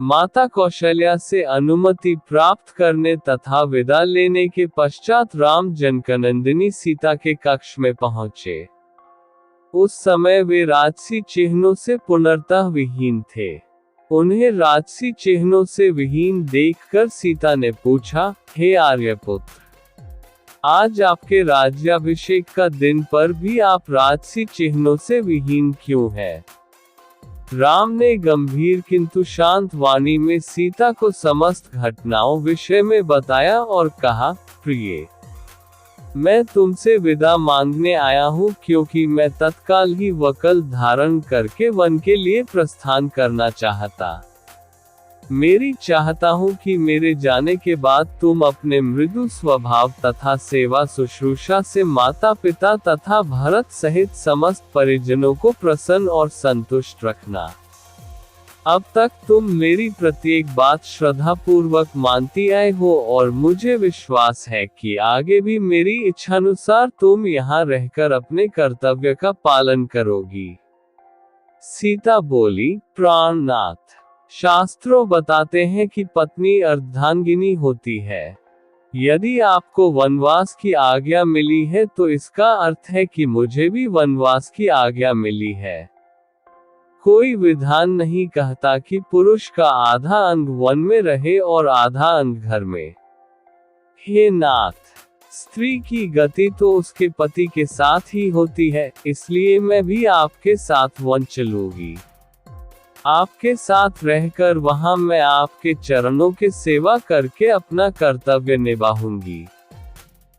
माता कौशल्या से अनुमति प्राप्त करने तथा विदा लेने के पश्चात राम जनकनंदिनी सीता के कक्ष में पहुंचे। उस समय वे राजसी चिन्हों से पूर्णतः विहीन थे। उन्हें राजसी चिन्हों से विहीन देखकर सीता ने पूछा, हे आर्यपुत्र, आज आपके राज्याभिषेक का दिन पर भी आप राजसी चिन्हों से विहीन क्यों हैं? राम ने गंभीर किंतु शांत वाणी में सीता को समस्त घटनाओं विषय में बताया और कहा, प्रिय, मैं तुमसे विदा मांगने आया हूँ क्योंकि मैं तत्काल ही वकल धारण करके वन के लिए प्रस्थान करना चाहता। मेरी चाहता हूँ कि मेरे जाने के बाद तुम अपने मृदु स्वभाव तथा सेवा शुश्रूषा से माता पिता तथा भरत सहित समस्त परिजनों को प्रसन्न और संतुष्ट रखना। अब तक तुम मेरी प्रत्येक बात श्रद्धा पूर्वक मानती आए हो और मुझे विश्वास है कि आगे भी मेरी इच्छानुसार तुम यहाँ रहकर अपने कर्तव्य का पालन करोगी। सीता बोली, प्राणनाथ, शास्त्रों बताते हैं कि पत्नी अर्धांगिनी होती है। यदि आपको वनवास की आज्ञा मिली है तो इसका अर्थ है कि मुझे भी वनवास की आज्ञा मिली है। कोई विधान नहीं कहता कि पुरुष का आधा अंग वन में रहे और आधा अंग घर में। हे नाथ, स्त्री की गति तो उसके पति के साथ ही होती है, इसलिए मैं भी आपके साथ वन चलूंगी। आपके साथ रहकर वहां मैं आपके चरणों की सेवा करके अपना कर्तव्य निभाऊंगी।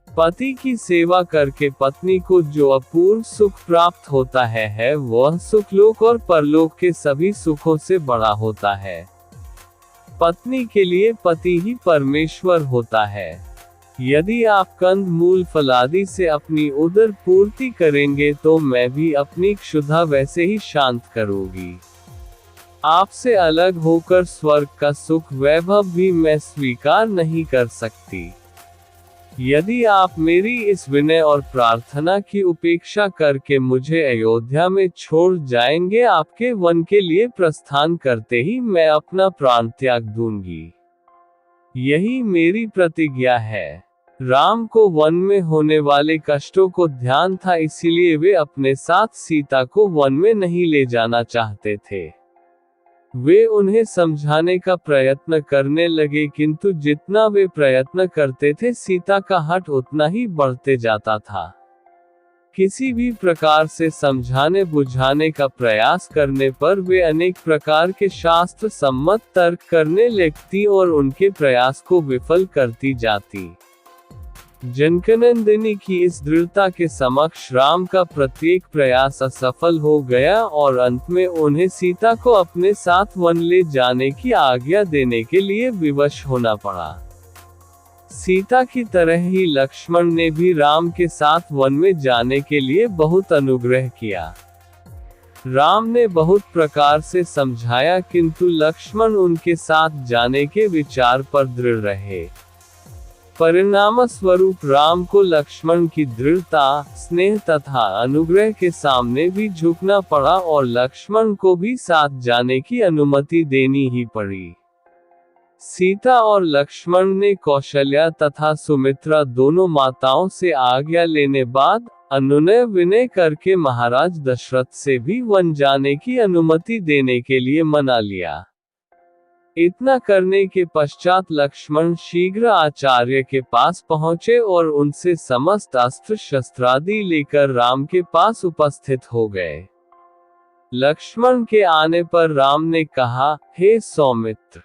पति की सेवा करके पत्नी को जो अपूर्व सुख प्राप्त होता है वह सुखलोक और परलोक के सभी सुखों से बड़ा होता है। पत्नी के लिए पति ही परमेश्वर होता है। यदि आप कंद मूल फलादि से अपनी उदर पूर्ति करेंगे तो मैं भी अपनी क्षुधा वैसे ही शांत करूंगी। आपसे अलग होकर स्वर्ग का सुख वैभव भी मैं स्वीकार नहीं कर सकती। यदि आप मेरी इस विनय और प्रार्थना की उपेक्षा करके मुझे अयोध्या में छोड़ जाएंगे, आपके वन के लिए प्रस्थान करते ही मैं अपना प्राण त्याग दूंगी। यही मेरी प्रतिज्ञा है। राम को वन में होने वाले कष्टों को ध्यान था, इसीलिए वे अपने साथ सीता को वन में नहीं ले जाना चाहते थे। वे उन्हें समझाने का प्रयत्न करने लगे, किंतु जितना वे प्रयत्न करते थे सीता का हठ उतना ही बढ़ते जाता था। किसी भी प्रकार से समझाने बुझाने का प्रयास करने पर वे अनेक प्रकार के शास्त्र सम्मत तर्क करने लगती और उनके प्रयास को विफल करती जाती। जनकनंदिनी की इस दृढ़ता के समक्ष राम का प्रत्येक प्रयास असफल हो गया और अंत में उन्हें सीता को अपने साथ वन ले जाने की आज्ञा देने के लिए विवश होना पड़ा। सीता की तरह ही लक्ष्मण ने भी राम के साथ वन में जाने के लिए बहुत अनुग्रह किया। राम ने बहुत प्रकार से समझाया, किंतु लक्ष्मण उनके साथ जाने के विचार पर दृढ़ रहे। परिणाम स्वरूप राम को लक्ष्मण की दृढ़ता, स्नेह तथा अनुग्रह के सामने भी झुकना पड़ा और लक्ष्मण को भी साथ जाने की अनुमति देनी ही पड़ी। सीता और लक्ष्मण ने कौशल्या तथा सुमित्रा दोनों माताओं से आज्ञा लेने बाद अनुनय विनय करके महाराज दशरथ से भी वन जाने की अनुमति देने के लिए मना लिया। इतना करने के पश्चात लक्ष्मण शीघ्र आचार्य के पास पहुंचे और उनसे समस्त अस्त्र शस्त्रादि लेकर राम के पास उपस्थित हो गए। लक्ष्मण के आने पर राम ने कहा, हे सौमित्र,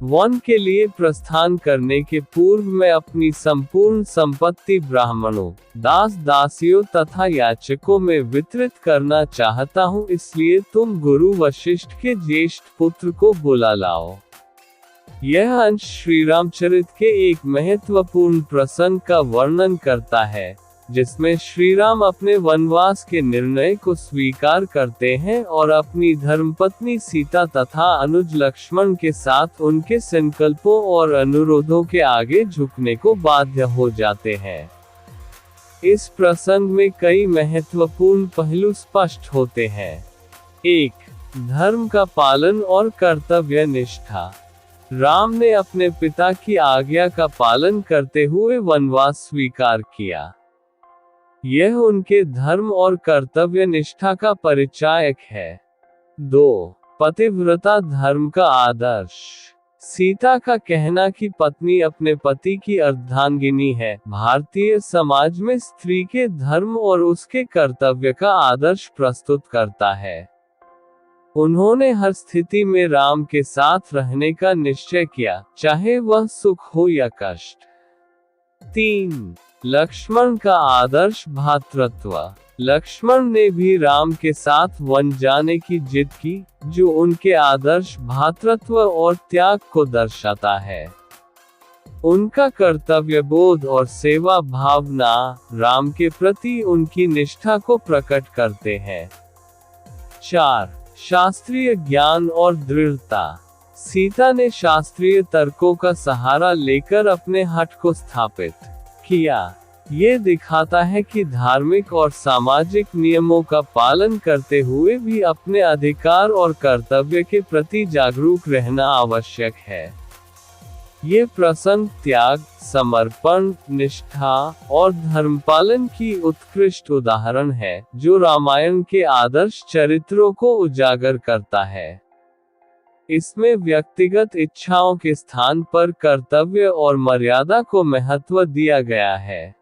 वन के लिए प्रस्थान करने के पूर्व मैं अपनी संपूर्ण संपत्ति ब्राह्मणों, दास दासियों तथा याचकों में वितरित करना चाहता हूँ, इसलिए तुम गुरु वशिष्ठ के ज्येष्ठ पुत्र को बुला लाओ। यह अंश श्री रामचरित के एक महत्वपूर्ण प्रसंग का वर्णन करता है, जिसमें श्री राम अपने वनवास के निर्णय को स्वीकार करते हैं और अपनी धर्मपत्नी सीता तथा अनुज लक्ष्मण के साथ उनके संकल्पों और अनुरोधों के आगे झुकने को बाध्य हो जाते हैं। इस प्रसंग में कई महत्वपूर्ण पहलू स्पष्ट होते हैं। 1. धर्म का पालन और कर्तव्य निष्ठा। राम ने अपने पिता की आज्ञा का पालन करते हुए वनवास स्वीकार किया। यह उनके धर्म और कर्तव्य निष्ठा का परिचायक है। 2. पतिव्रता धर्म का आदर्श। सीता का कहना कि पत्नी अपने पति की अर्धांगिनी है, भारतीय समाज में स्त्री के धर्म और उसके कर्तव्य का आदर्श प्रस्तुत करता है। उन्होंने हर स्थिति में राम के साथ रहने का निश्चय किया, चाहे वह सुख हो या कष्ट। 3. लक्ष्मण का आदर्श भ्रातृत्व। लक्ष्मण ने भी राम के साथ वन जाने की जिद की, जो उनके आदर्श भ्रातृत्व और त्याग को दर्शाता है। उनका कर्तव्य बोध और सेवा भावना राम के प्रति उनकी निष्ठा को प्रकट करते हैं। 4. शास्त्रीय ज्ञान और दृढ़ता। सीता ने शास्त्रीय तर्कों का सहारा लेकर अपने हठ को स्थापित किया। ये दिखाता है कि धार्मिक और सामाजिक नियमों का पालन करते हुए भी अपने अधिकार और कर्तव्य के प्रति जागरूक रहना आवश्यक है। ये प्रसंग त्याग, समर्पण, निष्ठा और धर्मपालन की उत्कृष्ट उदाहरण है, जो रामायण के आदर्श चरित्रों को उजागर करता है। इसमें व्यक्तिगत इच्छाओं के स्थान पर कर्तव्य और मर्यादा को महत्व दिया गया है।